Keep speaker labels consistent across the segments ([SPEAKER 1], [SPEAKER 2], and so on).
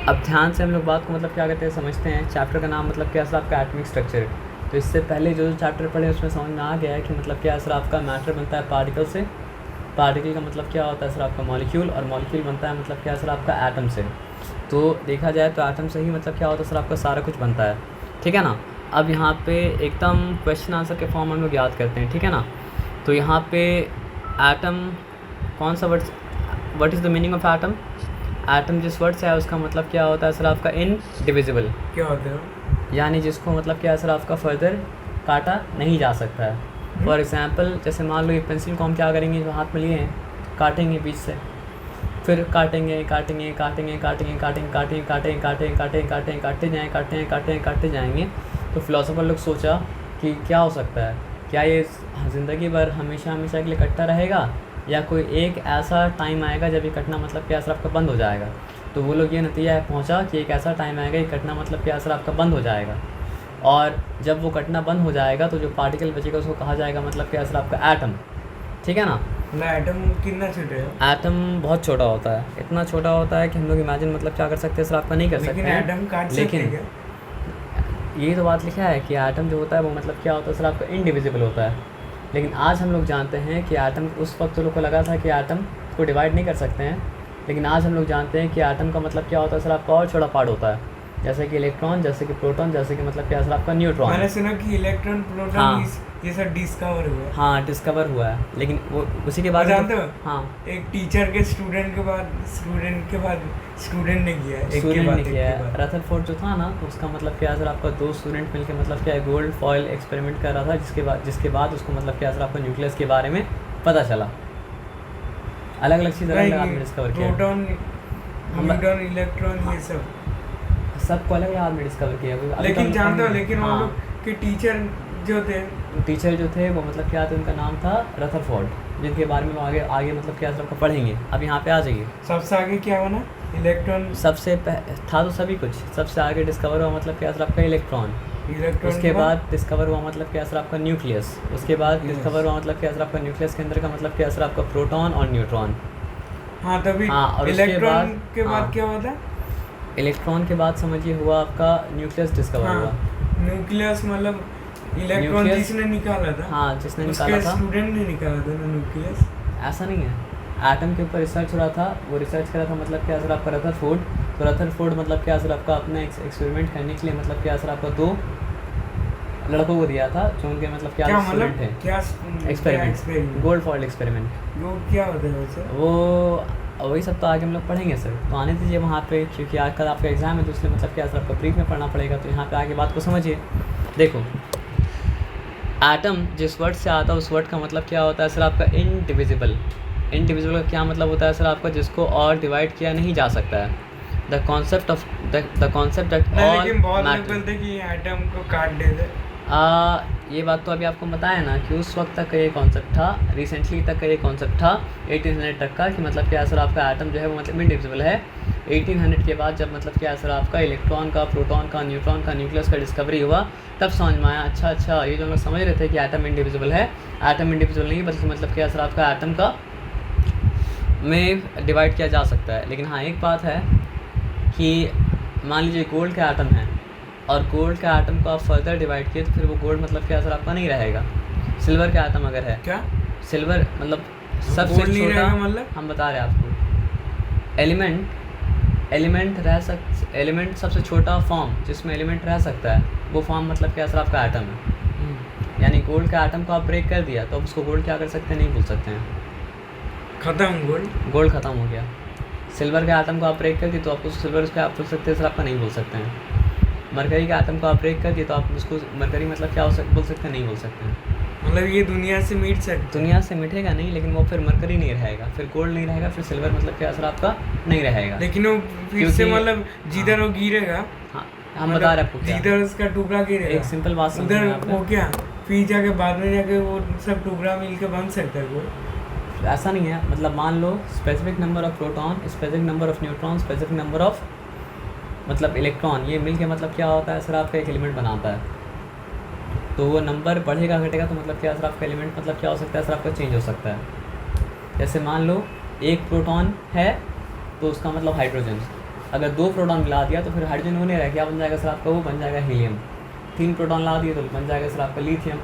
[SPEAKER 1] अब ध्यान से हम लोग बात को मतलब क्या कहते हैं समझते हैं। चैप्टर का नाम मतलब क्या है सर आपका एटॉमिक स्ट्रक्चर। तो इससे पहले जो चैप्टर पढ़े उसमें समझ में आ गया है कि मतलब क्या है सर आपका मैटर बनता है पार्टिकल से, पार्टिकल का मतलब क्या होता है सर आपका मॉलिक्यूल, और मॉलिक्यूल बनता है मतलब क्या है सर आपका एटम से। तो देखा जाए तो एटम से ही मतलब क्या होता है सर आपका सारा कुछ बनता है, ठीक है ना। अब यहाँ पे एकदम क्वेश्चन आंसर के फॉर्म हम लोग याद करते हैं, ठीक है ना। तो यहाँ पे एटम कौन सा word, what is the meaning of atom. Atom जिस वर्ड से है उसका मतलब क्या होता है सर आपका इनडिविजिबल,
[SPEAKER 2] क्या होता है?
[SPEAKER 1] यानी जिसको मतलब क्या है सर आपका फर्दर काटा नहीं जा सकता है। फॉर एग्ज़ाम्पल जैसे मान लो ये पेंसिल को हम क्या करेंगे, जो हाथ में लिए हैं काटेंगे बीच से, फिर काटेंगे काटेंगे काटेंगे काटेंगे काटेंगे काटेंगे काटेंगे काटेंगे काटेंगे काटेंगे काटते जाएँ काटते काटते काटते जाएंगे। तो फिलोसोफर लोग सोचा कि क्या हो सकता है, क्या ये ज़िंदगी भर हमेशा हमेशा के लिए कटता रहेगा, या कोई एक ऐसा टाइम आएगा जब ये कटना मतलब क्या असर आपका बंद हो जाएगा। तो वो लोग ये नतीजा पहुंचा कि एक ऐसा टाइम आएगा ये कटना मतलब क्या असर आपका बंद हो जाएगा, और जब वो कटना बंद हो जाएगा तो जो पार्टिकल बचेगा उसको कहा जाएगा मतलब क्या असर आपका एटम, ठीक है ना।
[SPEAKER 2] एटम कितना छोटा है?
[SPEAKER 1] एटम बहुत छोटा होता है, इतना छोटा होता है कि हम लोग इमेजिन मतलब क्या कर सकते हैं सर आपका नहीं कर सकते
[SPEAKER 2] लेकिन
[SPEAKER 1] हैं।
[SPEAKER 2] एटम काट सकते
[SPEAKER 1] लेकिन
[SPEAKER 2] हैं क्या?
[SPEAKER 1] यही तो बात लिखा है कि एटम जो होता है वो मतलब क्या होता है सर आपका इनडिविजिबल होता है। लेकिन आज हम लोग जानते हैं कि एटम, उस वक्त तो लोग को लगा था कि एटम को डिवाइड नहीं कर सकते हैं, लेकिन आज हम लोग जानते हैं कि एटम का मतलब क्या होता है सर आपका और छोटा पार्ट होता है, जैसे कि इलेक्ट्रॉन, जैसे कि प्रोटॉन, जैसे कि मतलब क्या सर आपका न्यूट्रॉन।
[SPEAKER 2] मैंने सुना कि इलेक्ट्रॉन प्रोटॉन
[SPEAKER 1] हाँ।
[SPEAKER 2] ये सब डिस्कवर हुआ है।
[SPEAKER 1] हाँ डिस्कवर हुआ है, लेकिन वो उसी के
[SPEAKER 2] वो
[SPEAKER 1] बाद
[SPEAKER 2] जानते हो?
[SPEAKER 1] हाँ
[SPEAKER 2] एक टीचर के स्टूडेंट के बाद स्टूडेंट ने किया है, एक के
[SPEAKER 1] स्टूडेंट
[SPEAKER 2] बाद
[SPEAKER 1] ने
[SPEAKER 2] एक
[SPEAKER 1] किया
[SPEAKER 2] के
[SPEAKER 1] है।
[SPEAKER 2] बाद।
[SPEAKER 1] रदरफोर्ड जो था ना, तो उसका मतलब क्या सर आपका 2 स्टूडेंट मिलकर मतलब क्या गोल्ड फॉयल एक्सपेरिमेंट कर रहा था, जिसके बाद उसको मतलब क्या सर आपका न्यूक्लियस के बारे में पता चला। अलग अलग चीज़ अलग अलग आदमी डिस्कवर किया,
[SPEAKER 2] प्रोटॉन, न्यूट्रॉन, इलेक्ट्रॉन, ये सब
[SPEAKER 1] सबको अलग अलग आदमी डिस्कवर किया।
[SPEAKER 2] लेकिन जानते हो, लेकिन वो
[SPEAKER 1] हाँ
[SPEAKER 2] लोग के टीचर जो थे,
[SPEAKER 1] टीचर जो थे वो मतलब क्या थे, उनका नाम था रदरफोर्ड, जिनके बारे में वो आगे आगे मतलब क्या सर आपका पढ़ेंगे। अब यहाँ पे आ जाइए,
[SPEAKER 2] सबसे आगे क्या बना? इलेक्ट्रॉन।
[SPEAKER 1] था तो सभी कुछ, सबसे आगे डिस्कवर हुआ मतलब क्या सर आपका इलेक्ट्रॉन,
[SPEAKER 2] इलेक्ट्रॉन
[SPEAKER 1] उसके बाद डिस्कवर हुआ मतलब क्या सर आपका न्यूक्लियस, उसके बाद डिस्कवर हुआ मतलब क्या सर आपका न्यूक्लियस के अंदर का मतलब क्या सर आपका प्रोटॉन और न्यूट्रॉन।
[SPEAKER 2] हाँ तभी।
[SPEAKER 1] हाँ, और उसके
[SPEAKER 2] इलेक्ट्रॉन
[SPEAKER 1] बाद
[SPEAKER 2] के बाद
[SPEAKER 1] हाँ,
[SPEAKER 2] क्या होता है?
[SPEAKER 1] इलेक्ट्रॉन के बाद समझिए हुआ आपका न्यूक्लियस डिस्कवर हुआ।
[SPEAKER 2] हाँ, न्यूक्लियस मतलब इलेक्ट्रॉन
[SPEAKER 1] न्यूक्लियस,
[SPEAKER 2] जिसने निकाला था।
[SPEAKER 1] हाँ जिसने
[SPEAKER 2] उसके
[SPEAKER 1] निकाला था,
[SPEAKER 2] स्टूडेंट ने निकाला था ना न्यूक्लियस।
[SPEAKER 1] ऐसा नहीं है। एटम के ऊपर रिसर्च हो रहा था, वो रिसर्च करा था मतलब क्या सर आपका रदरफोर्ड। तो रदरफोर्ड मतलब क्या सर आपका अपना एक्सपेरिमेंट करने के लिए मतलब क्या सर आपका 2 लड़कों को दिया था, जो उनके मतलब क्या स्टूडेंट थे।
[SPEAKER 2] क्या
[SPEAKER 1] एक्सपेरिमेंट, गोल्ड फॉइल एक्सपेरिमेंट,
[SPEAKER 2] वो क्या होता है वैसे?
[SPEAKER 1] वो वही सब तो आगे हम लोग पढ़ेंगे सर। तो आने दीजिए वहाँ पे, क्योंकि आज कल आपका एग्ज़ाम है तो इसलिए मतलब क्या सर आपका ब्रीफ में पढ़ना पड़ेगा। तो यहाँ पे आगे बात को समझिए। देखो एटम जिस वर्ड से आता है उस वर्ड का मतलब क्या होता है सर आपका इनडिविजिबल। इनडिविजिबल का क्या मतलब होता है सर आपका, जिसको और डिवाइड किया नहीं जा सकता है। द कॉन्सेप्ट दैट ऑल
[SPEAKER 2] लेकिन बहुत लोग
[SPEAKER 1] मैटर।
[SPEAKER 2] बोलते कि एटम को काट देते।
[SPEAKER 1] ये बात तो अभी आपको बताया ना कि उस वक्त तक का ये कॉन्सेप्ट था, रिसेंटली तक का ये कॉन्सेप्ट था 1800 तक का, कि मतलब क्या सर आपका एटम जो है वो मतलब इनडिविजिबल है। 1800 के बाद जब मतलब क्या सर आपका इलेक्ट्रॉन का, प्रोटॉन का, न्यूट्रॉन का, न्यूक्लियस का डिस्कवरी हुआ, तब समझ में आया अच्छा ये जो हम लोग समझ रहे थे कि एटम इनडिविजिबल है, एटम इनडिविजिबल नहीं बल्कि मतलब क्या सर आपका एटम का में डिवाइड किया जा सकता है। लेकिन हाँ एक बात है कि मान लीजिए गोल्ड का एटम है, और गोल्ड का एटम को आप फर्दर डिवाइड किए तो फिर वो गोल्ड मतलब क्या सर आपका नहीं रहेगा। सिल्वर का एटम अगर है,
[SPEAKER 2] क्या
[SPEAKER 1] सिल्वर मतलब सबसे
[SPEAKER 2] गोल्ड नहीं
[SPEAKER 1] छोटा,
[SPEAKER 2] रहेगा मतलब?
[SPEAKER 1] हम बता रहे हैं आपको, एलिमेंट सबसे छोटा फॉर्म जिसमें एलिमेंट रह सकता है, वो फॉर्म मतलब क्या सर आपका एटम है। यानी गोल्ड का एटम को आप ब्रेक कर दिया तो उसको गोल्ड क्या कर सकते हैं, नहीं भूल सकते हैं,
[SPEAKER 2] खत्म
[SPEAKER 1] गोल्ड ख़त्म हो गया। सिल्वर के एटम को आप ब्रेक कर दिए तो आपको सिल्वर उसको आप बोल सकते हैं सर आपका नहीं बोल सकते हैं। मरकरी का एटम को आप ब्रेक कर दिए तो आप उसको मरकरी मतलब क्या बोल सकते हैं, नहीं बोल सकते हैं।
[SPEAKER 2] मतलब ये दुनिया से मिट सकते?
[SPEAKER 1] दुनिया से मिटेगा नहीं, लेकिन वो फिर मरकरी नहीं रहेगा, फिर गोल्ड नहीं रहेगा, फिर सिल्वर मतलब क्या सर आपका नहीं रहेगा।
[SPEAKER 2] लेकिन वो फिर से मतलब जिधर वो गिरेगा,
[SPEAKER 1] हाँ हम बता रहे हैं आपको क्या,
[SPEAKER 2] जिधर उसका टुकड़ा गिरेगा,
[SPEAKER 1] एक सिंपल बात समझ
[SPEAKER 2] उधर
[SPEAKER 1] में आप
[SPEAKER 2] वो क्या फिर जाके बाद में जाके वो सब टुकड़ा मिलके बन सकता है वो?
[SPEAKER 1] ऐसा नहीं है। मतलब मान लो specific number of proton, specific number of neutron, specific number of मतलब इलेक्ट्रॉन, ये मिल के मतलब क्या होता है सर आपका एक एलिमेंट बनाता है। तो वो नंबर बढ़ेगा घटेगा तो मतलब क्या सर आपका एलिमेंट मतलब क्या हो सकता है सर आपका चेंज हो सकता है। जैसे मान लो एक प्रोटॉन है तो उसका मतलब हाइड्रोजन, अगर 2 प्रोटॉन मिला दिया तो फिर हाइड्रोजन वो नहीं रह, क्या बन जाएगा सर आपका, वो बन जाएगा हीलियम। 3 प्रोटॉन ला दिए तो बन जाएगा सर आपका लिथियम।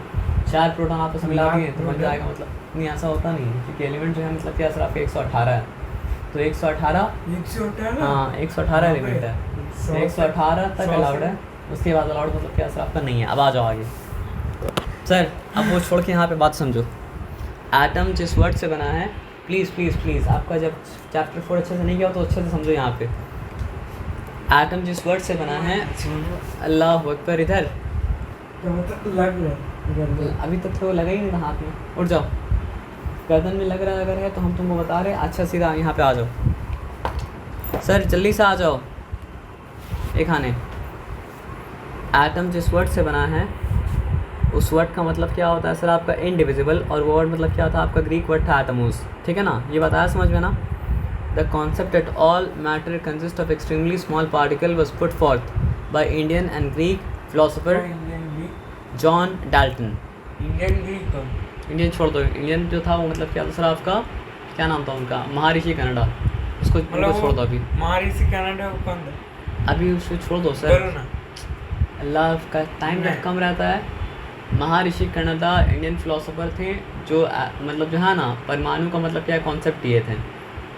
[SPEAKER 1] 4 प्रोटॉन आपस में मिला दिए तो बन जाएगा, मतलब नहीं ऐसा होता नहीं है, क्योंकि एलिमेंट जो है मतलब क्या सर आपका 118 है, तो 118 हाँ 118 एलिमेंट है, तो 118 तक अलाउड है, उसके बाद अलाउड मतलब क्या सर आपका नहीं है। अब आ जाओ आगे सर, अब वो छोड़ के यहाँ पे बात समझो। एटम जिस वर्ड से बना है, प्लीज़ प्लीज़ प्लीज़, आपका जब चैप्टर 4 अच्छे से नहीं किया तो अच्छे से समझो यहाँ पे। एटम जिस वर्ड से बना है, अल्लाह अकबर, इधर अभी तक तो लगा ही नहीं था हाथ में, उठ जाओ, गर्दन में लग रहा अगर है तो हम तुमको बता रहे, अच्छा सीधा यहाँ पे आ जाओ सर, जल्दी से आ जाओ एक खाने। एटम जिस वर्ड से बना है उस वर्ड का मतलब क्या होता है सर आपका इनडिविजिबल, और वो वर्ड मतलब क्या था आपका ग्रीक वर्ड था एटमोस, ठीक है ना, ये बताया समझ में ना। The concept that all matter consist of extremely small particle was put forth by Indian and Greek philosopher John Dalton. Indian छोड़ दो, इंडियन जो था वो मतलब क्या था सर आपका, क्या नाम था उनका, महर्षि कनाडा, उसको छोड़ दो अभी,
[SPEAKER 2] महर्षि कनाडा कौन था,
[SPEAKER 1] अभी उसको छोड़ दो सर, अल्लाह का टाइम जब कम रहता है। महर्षि कनाडा इंडियन फिलोसोफर थे जो मतलब जो है ना परमाणु का मतलब क्या कॉन्सेप्ट दिए थे,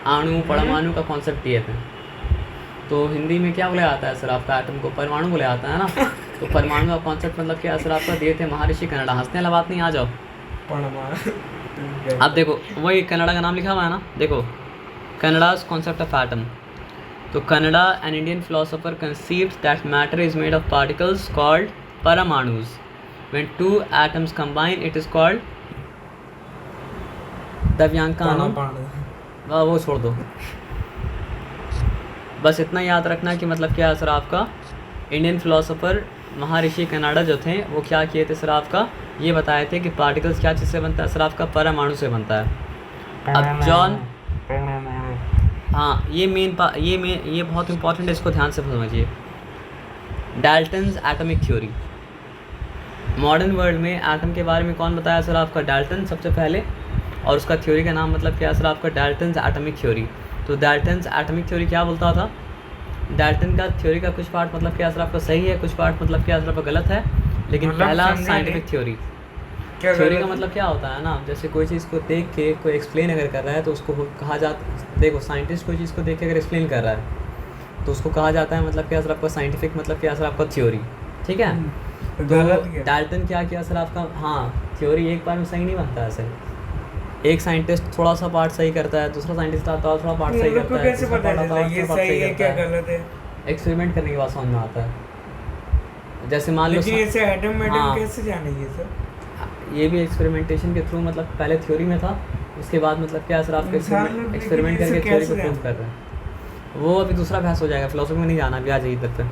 [SPEAKER 1] अणु परमाणु का कॉन्सेप्ट दिए थे। तो हिंदी में क्या बोला जाता है सर आपका, एटम को परमाणु बोला जाता है ना, तो परमाणु का कॉन्सेप्ट मतलब क्या सर आपका दिए थे महर्षि कनाडा। हंसने वाला बात नहीं, आ जाओ। अब देखो वही कनाडा का नाम लिखा हुआ है ना, देखो कनाडाज कॉन्सेप्ट ऑफ एटम। तो Kanada an Indian philosopher conceived that matter is made of particles called परमाणुज। When 2 atoms combine, it is called दव्यांकानु। वो छोड़ दो, बस इतना याद रखना कि मतलब क्या है सर आपका, इंडियन फिलोसोफर महर्षि कनाडा जो थे वो क्या किए थे सर आपका, ये बताए थे कि पार्टिकल्स क्या चीज़ से बनता है सर आपका, परमाणु से बनता है। अब जॉन, हाँ ये बहुत इंपॉर्टेंट है, इसको ध्यान से समझिए। Dalton's atomic theory, modern world में एटम के बारे में कौन बताया सर आपका, डाल्टन सबसे पहले, और उसका थ्योरी का नाम मतलब क्या है सर आपका, डाल्टन्स एटॉमिक थ्योरी। तो डाल्टन्स एटॉमिक थ्योरी क्या बोलता था, डाल्टन का थ्योरी का कुछ पार्ट मतलब क्या सर आपका सही है, कुछ पार्ट मतलब क्या सर आपका गलत है, लेकिन पहला साइंटिफिक थ्योरी, थ्योरी का मतलब क्या होता है ना, जैसे कोई चीज़ को देख के कोई एक्सप्लेन अगर कर रहा है तो उसको कहा जाता, देखो साइंटिस्ट कोई चीज़ को देख के अगर एक्सप्लेन कर रहा है तो उसको कहा जाता है मतलब क्या सर आपका साइंटिफिक मतलब क्या सर आपका थ्योरी, ठीक है। तो डाल्टन क्या किया सर आपका, हाँ थ्योरी एक बार में सही नहीं बनता है सर, एक साइंटिस्ट थोड़ा सा पार्ट सही करता है, दूसरा साइंटिस्ट आता है थोड़ा पार्ट सही करता है,
[SPEAKER 2] कैसे पता चलता है ये सही है क्या गलत है,
[SPEAKER 1] एक्सपेरिमेंट करने के बाद समझ में आता है। जैसे मान लो
[SPEAKER 2] ऐसे एटम कैसे जानेंगे सर,
[SPEAKER 1] ये भी एक्सपेरिमेंटेशन के थ्रू, मतलब पहले थ्योरी में था, उसके बाद मतलब क्या सर आपका एक्सपेरिमेंट करके थ्योरी को प्रूव कर रहे हैं, वो अभी दूसरा बहस हो जाएगा, फिलोसफी में नहीं जाना अभी, आ जाइए इधर पे।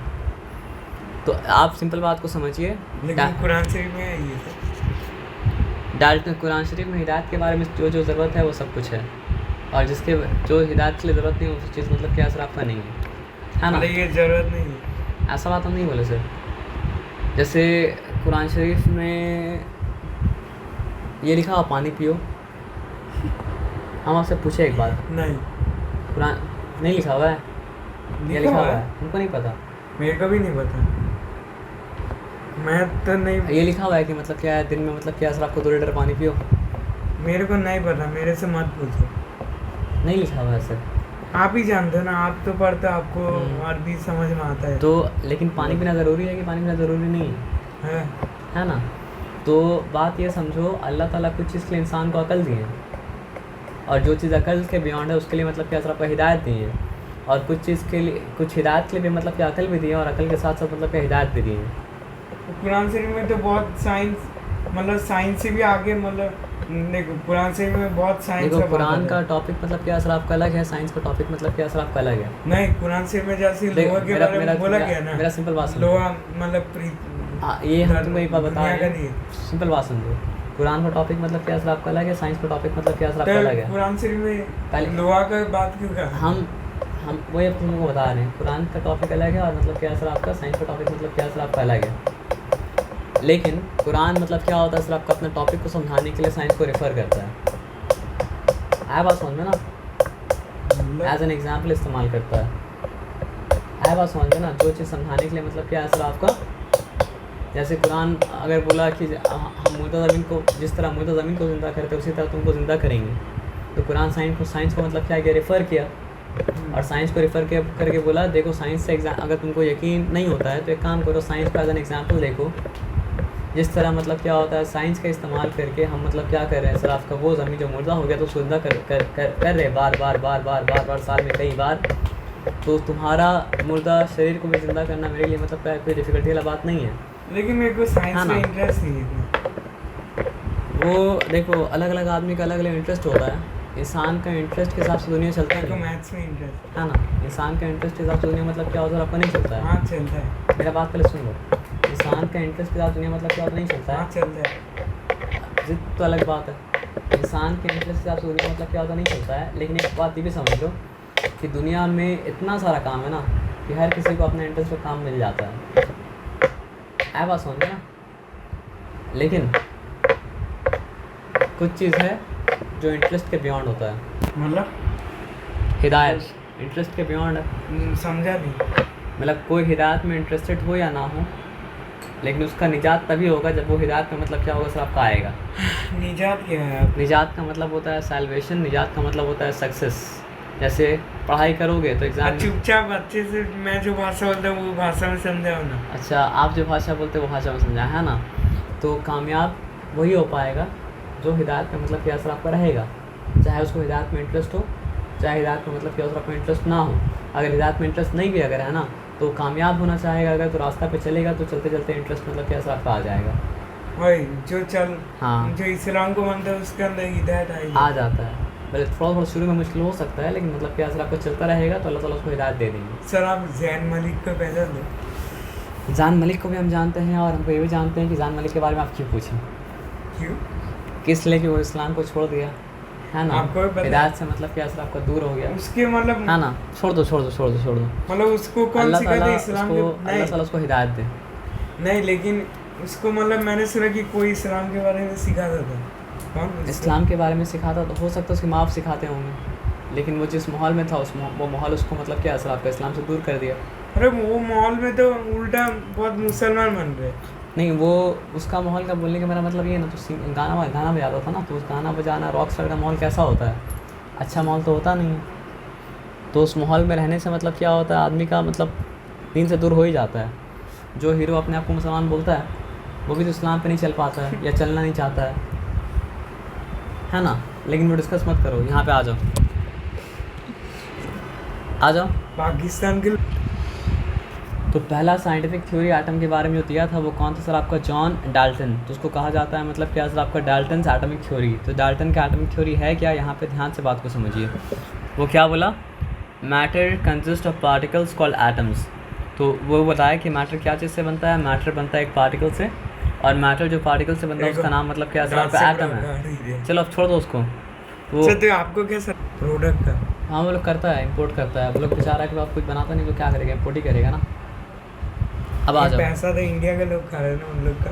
[SPEAKER 1] तो आप सिंपल बात को समझिए,
[SPEAKER 2] कुरान शरीफ में है ये
[SPEAKER 1] डाल्टन, कुरान शरीफ में हिदायत के बारे में जो जो ज़रूरत है वो सब कुछ है, और जिसके जो हिदायत के लिए ज़रूरत नहीं उस चीज़ मतलब क्या सर आपका नहीं है ना,
[SPEAKER 2] ये ज़रूरत नहीं है,
[SPEAKER 1] ऐसा बात हम नहीं बोले सर। जैसे कुरान शरीफ में ये लिखा हुआ पानी पियो, हम आपसे पूछे एक बात,
[SPEAKER 2] नहीं
[SPEAKER 1] कुरान नहीं लिखा हुआ है, ये लिखा हुआ है, हमको नहीं पता,
[SPEAKER 2] मेरे को भी नहीं पता, मैं तो नहीं,
[SPEAKER 1] ये लिखा हुआ है कि मतलब क्या है दिन में मतलब क्या सर आपको 2 लीटर पानी पियो,
[SPEAKER 2] मेरे को नहीं पता, मेरे से मत पूछो,
[SPEAKER 1] नहीं लिखा हुआ है सर,
[SPEAKER 2] आप ही जानते हो ना, आप तो पढ़ते हो, आपको अरबी समझ में आता है।
[SPEAKER 1] तो लेकिन पानी पीना ज़रूरी है कि पानी पीना ज़रूरी नहीं है ना। तो बात ये समझो, अल्लाह ताला कुछ चीज़ के लिए इंसान को अकल दी है, और जो चीज़ अकल के बियॉन्ड है उसके लिए मतलब क्या सर आपको हिदायत दी है, और कुछ चीज़ के लिए, कुछ हिदायत के लिए भी मतलब क्या अकल भी दी है, और अकल के साथ साथ मतलब क्या हिदायत भी दी है।
[SPEAKER 2] कुरान शरीफ में तो बहुत साइंस, मतलब साइंस से भी आगे, मतलब देखो कुरान शरीफ में बहुत साइंस,
[SPEAKER 1] देखो कुरान का टॉपिक मतलब क्या सर आपका अलग है, साइंस का टॉपिक मतलब क्या सर आपका अलग है।
[SPEAKER 2] नहीं, कुरान शरीफ में जैसे लोहा के बारे में बोला गया ना,
[SPEAKER 1] मेरा सिंपल बात समझो,
[SPEAKER 2] लोहा मतलब
[SPEAKER 1] ये हम तुमको एक बात बता रहे हैं, सिंपल बात समझो, कुरान का टॉपिक मतलब क्या सर आपका अलग है, साइंस का टॉपिक मतलब क्या सर आपका अलग है।
[SPEAKER 2] कुरान शरीफ में पहले लोहा का बात क्यों कर,
[SPEAKER 1] हम वही तुमको बता रहे हैं, कुरान का टॉपिक अलग है, और मतलब क्या सर आपका साइंस का टॉपिक मतलब क्या सर आपका अलग है। लेकिन कुरान मतलब क्या होता है सर आपका, अपने टॉपिक को समझाने के लिए साइंस को रेफ़र करता है, आया बात समझ में ना, एज एन एग्जाम्पल इस्तेमाल करता है। है बात समझ में ना, जो चीज़ समझाने के लिए मतलब क्या है सर आपका, जैसे कुरान अगर बोला कि हम मुर्दा ज़मीन को, जिस तरह मुर्दा ज़मीन को ज़िंदा करते उसी तरह तुमको ज़िंदा करेंगे, तो कुरान साइंस को मतलब क्या किया, रेफ़र किया, और साइंस को रेफ़र किया करके बोला देखो साइंस से अगर तुमको यकीन नहीं होता है तो एक काम करो, साइंस का एज एन एग्जाम्पल देखो, जिस तरह मतलब क्या होता है साइंस का इस्तेमाल करके हम मतलब क्या कर रहे हैं सर आपका, वो ज़मीन जो मुर्दा हो गया तो उसको ज़िंदा कर रहे बार साल में कई बार, तो तुम्हारा मुर्दा शरीर को भी ज़िंदा करना मेरे लिए मतलब कोई डिफ़िकल्टी वाला बात नहीं है।
[SPEAKER 2] लेकिन मेरे को साइंस में इंटरेस्ट नहीं है इतना।
[SPEAKER 1] वो देखो अलग अलग आदमी का अलग अलग इंटरेस्ट होता है, इंसान का इंटरेस्ट के हिसाब से दुनिया चलता
[SPEAKER 2] मेरे को
[SPEAKER 1] है
[SPEAKER 2] मैथ्स में इंटरेस्ट
[SPEAKER 1] है ना, इंसान का इंटरेस्ट के हिसाब से दुनिया मतलब क्या होता है आपका नहीं चलता
[SPEAKER 2] है।
[SPEAKER 1] है।
[SPEAKER 2] हाँ चलता है।
[SPEAKER 1] मेरा बात पहले सुन लो, इंसान का इंटरेस्ट के साथ दुनिया मतलब क्या होता नहीं चलता
[SPEAKER 2] हाँ
[SPEAKER 1] है,
[SPEAKER 2] चलता है।
[SPEAKER 1] जिद तो अलग बात है, इंसान के इंटरेस्ट के हिसाब से दुनिया मतलब क्या होता नहीं चलता है। लेकिन एक बात ये भी समझ लो कि दुनिया में इतना सारा काम है ना कि हर किसी को अपने इंटरेस्ट पर काम मिल जाता है, ऐ बात समझ ना। लेकिन कुछ चीज़ है जो इंटरेस्ट के बियॉन्ड होता है,
[SPEAKER 2] मतलब
[SPEAKER 1] हिदायत इंटरेस्ट के बियॉन्ड है।
[SPEAKER 2] समझा नहीं।
[SPEAKER 1] मतलब कोई हिदायत में इंटरेस्टेड हो या ना हो, लेकिन उसका निजात तभी होगा जब वो हिदायत में मतलब क्या होगा सर आपका आएगा।
[SPEAKER 2] निजात क्या है आप?
[SPEAKER 1] निजात का मतलब होता है सैल्वेशन, निजात का मतलब होता है सक्सेस। जैसे पढ़ाई करोगे तो एग्ज़ाम,
[SPEAKER 2] चुपचाप अच्छे से मैं जो भाषा बोलता हूँ वो भाषा में समझाओ ना।
[SPEAKER 1] अच्छा आप जो भाषा बोलते हो वो भाषा में समझा है ना, तो कामयाब वही हो पाएगा जो हिदायत में मतलब क्या असर आपका रहेगा, चाहे उसको हिदायत में इंटरेस्ट हो, चाहे हिदायत में मतलब क्या असर आपका इंटरेस्ट ना हो। अगर हिदायत में इंटरेस्ट नहीं भी अगर है ना तो कामयाब होना चाहेगा अगर, तो रास्ता पे चलेगा तो चलते चलते इंटरेस्ट मतलब क्या असर आपका आ जाएगा।
[SPEAKER 2] वही जो चल
[SPEAKER 1] हाँ
[SPEAKER 2] जो इस्लाम को मानता है उसके अंदर हिदायत
[SPEAKER 1] आ जाता है। भले थोड़ा शुरू में मुश्किल हो सकता है, लेकिन मतलब क्या असर आपको चलता रहेगा तो अल्लाह ताला उसको हिदायत दे देंगे।
[SPEAKER 2] सर आप जैन मलिक को पहचान दो?
[SPEAKER 1] जान मलिक को भी हम जानते हैं, और हमको ये भी जानते हैं कि जान मलिक के बारे में आप क्यों पूछें,
[SPEAKER 2] क्यों?
[SPEAKER 1] किस लिए कि वो इस्लाम को छोड़ दिया है ना,
[SPEAKER 2] आपको भी पता है?
[SPEAKER 1] हिदायत से मतलब क्या असर आपका दूर हो गया
[SPEAKER 2] उसके मतलब
[SPEAKER 1] है ना। छोड़ दो
[SPEAKER 2] मतलब उसको कौन
[SPEAKER 1] अल्लाह
[SPEAKER 2] सिखाता
[SPEAKER 1] ताला
[SPEAKER 2] इस्लाम
[SPEAKER 1] उसको,
[SPEAKER 2] के?
[SPEAKER 1] अल्लाह ताला उसको हिदायत दे।
[SPEAKER 2] नहीं लेकिन उसको मतलब मैंने सुना कि कोई इस्लाम के बारे में सिखाता था। कौन?
[SPEAKER 1] इस्लाम के बारे में सिखाता तो हो सकता है उसके माँ बाप सिखाते होंगे, लेकिन वो जिस माहौल में था वो माहौल उसको मतलब क्या असर आपका इस्लाम से दूर कर दिया।
[SPEAKER 2] अरे वो माहौल में तो उल्टा बहुत मुसलमान बन रहे।
[SPEAKER 1] नहीं वो उसका माहौल का बोलने का मेरा मतलब ये ना, तो गाना बजाता था ना, तो उस गाना बजाना रॉक स्टार का माहौल कैसा होता है, अच्छा माहौल तो होता नहीं है। तो उस माहौल में रहने से मतलब क्या होता है, आदमी का मतलब दीन से दूर हो ही जाता है। जो हीरो अपने आप को मुसलमान बोलता है वो भी तो इस्लाम पे नहीं चल पाता है या चलना नहीं चाहता है ना। लेकिन वो डिस्कस मत करो, यहाँ पे आ जाओ
[SPEAKER 2] पाकिस्तान के
[SPEAKER 1] तो पहला साइंटिफिक थ्योरी एटम के बारे में जो दिया था वो कौन था सर आपका, जॉन डाल्टन। तो उसको कहा जाता है मतलब क्या सर आपका, डाल्टन्स एटॉमिक थ्योरी। तो डाल्टन का एटॉमिक थ्योरी है क्या, यहाँ पे ध्यान से बात को समझिए। वो क्या बोला, matter consist of particles called atoms. तो वो बताया कि मैटर क्या चीज़ से बनता है, मैटर बनता है एक पार्टिकल से, और मैटर जो पार्टिकल से बनता है उसका नाम मतलब क्या सर आपका एटम है। चलो अब छोड़ दो उसको। वो
[SPEAKER 2] तो आपको क्या सर प्रोडक्ट का?
[SPEAKER 1] हाँ वो लोग करता है, इम्पोर्ट करता है। वो लोग बेचारा के बाद कुछ बनाता नहीं तो क्या करेगा, इम्पोर्ट ही करेगा ना। अब आ जाओ,
[SPEAKER 2] पैसा तो इंडिया के लोग खा रहे हैं ना उन लोग का।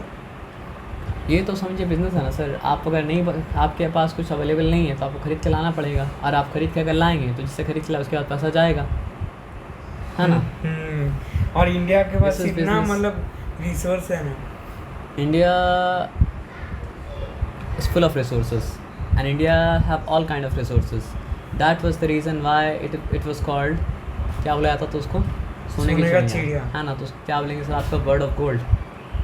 [SPEAKER 1] ये तो समझिए बिजनेस है ना सर। आप अगर नहीं, आपके पास कुछ अवेलेबल नहीं है तो आपको खरीद के लाना पड़ेगा, और आप खरीद के अगर लाएंगे तो जिससे खरीद के लाए उसके बाद पैसा जाएगा, है ना।
[SPEAKER 2] और इंडिया के पास
[SPEAKER 1] This is
[SPEAKER 2] इतना
[SPEAKER 1] business.
[SPEAKER 2] मतलब रिसोर्स है ना।
[SPEAKER 1] India is full of resources and India have all kind of resources. That was the reason why it was called, क्या बोला जाता था उसको, सोने की चिड़िया है ना। तो क्या बोलेंगे सर आपका, बर्ड ऑफ गोल्ड।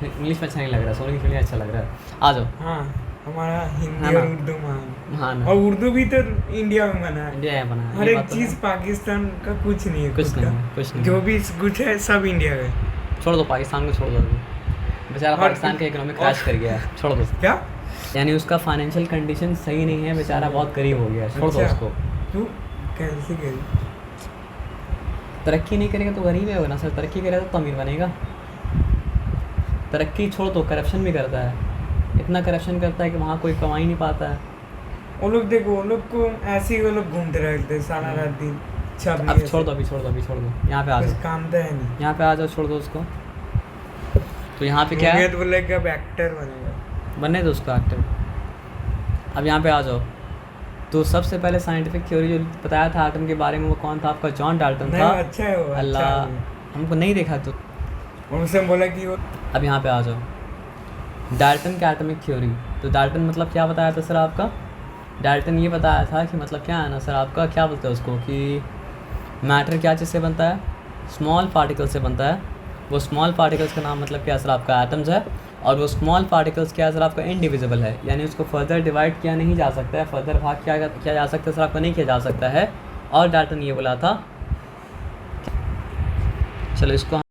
[SPEAKER 1] इंग्लिश में अच्छा नहीं लग रहा, सोने की चिड़िया अच्छा लग रहा है। आ जाओ।
[SPEAKER 2] हाँ हमारा हिंदी
[SPEAKER 1] हाँ ना।
[SPEAKER 2] और उर्दू महान।
[SPEAKER 1] हाँ ना,
[SPEAKER 2] और उर्दू भी तो इंडिया में बना है।
[SPEAKER 1] इंडिया है बना है,
[SPEAKER 2] हर
[SPEAKER 1] ये
[SPEAKER 2] एक
[SPEAKER 1] बात तो
[SPEAKER 2] चीज़
[SPEAKER 1] है।
[SPEAKER 2] पाकिस्तान का कुछ नहीं है,
[SPEAKER 1] कुछ
[SPEAKER 2] खुद
[SPEAKER 1] नहीं
[SPEAKER 2] का।
[SPEAKER 1] है, कुछ नहीं
[SPEAKER 2] जो
[SPEAKER 1] है।
[SPEAKER 2] भी कुछ है सब इंडिया का है।
[SPEAKER 1] छोड़ दो पाकिस्तान को, छोड़ दो अभी। बेचारा
[SPEAKER 2] और-
[SPEAKER 1] पाकिस्तान का इकोनॉमिक क्रैश कर गया है, छोड़ दो।
[SPEAKER 2] क्या?
[SPEAKER 1] यानी उसका फाइनेंशियल कंडीशन सही नहीं है, बेचारा बहुत गरीब हो गया है, छोड़ दो
[SPEAKER 2] अच्छा।
[SPEAKER 1] उसको।
[SPEAKER 2] क्यों? कैसे गई?
[SPEAKER 1] तरक्की नहीं करेगा तो गरीब है ना सर, तरक्की करेगा तो अमीर बनेगा। तरक्की छोड़ दो, करप्शन भी करता है, इतना करप्शन करता है कि वहाँ कोई कमा ही नहीं पाता है।
[SPEAKER 2] वो लोग देखो, वो लोग को ऐसे ही वो लोग घूमते रहते हैं सारा रात दिन। छपरी
[SPEAKER 1] अब
[SPEAKER 2] ऐसे।
[SPEAKER 1] छोड़ दो, अभी छोड़ दो, यहाँ पे आ
[SPEAKER 2] कुछ
[SPEAKER 1] जाओ,
[SPEAKER 2] काम तो है नहीं।
[SPEAKER 1] यहाँ पे आ जाओ, छोड़ दो उसको। तो यहाँ पे क्या है,
[SPEAKER 2] मुझे तो बोले कि अब एक्टर बनेगा।
[SPEAKER 1] बनने दो उसको एक्टर। अब यहाँ पे आ जाओ। तो सबसे पहले साइंटिफिक थ्योरी जो बताया था एटम के बारे में वो कौन था आपका, जॉन डाल्टन
[SPEAKER 2] नहीं
[SPEAKER 1] था।
[SPEAKER 2] अच्छा है वो, अच्छा
[SPEAKER 1] अल्लाह
[SPEAKER 2] है वो।
[SPEAKER 1] हमको नहीं देखा तो।
[SPEAKER 2] उनसे बोला कि वो
[SPEAKER 1] अब यहाँ पे आ जाओ, डाल्टन का एटॉमिक थ्योरी। तो डाल्टन मतलब क्या बताया था सर आपका? डाल्टन ये बताया था कि मतलब क्या है ना सर आपका, क्या बोलते हैं उसको, कि मैटर क्या चीज़ से बनता है? स्मॉल पार्टिकल से बनता है। वो स्मॉल पार्टिकल्स का नाम मतलब क्या है सर आपका? एटम्स है। और वो स्मॉल पार्टिकल्स क्या है सर आपका? इनडिविजिबल है, यानी उसको फर्दर डिवाइड किया नहीं जा सकता है, फर्दर भाग किया जा सकता है सर आपका? नहीं किया जा सकता है। और डाल्टन ये बोला था, चलो इसको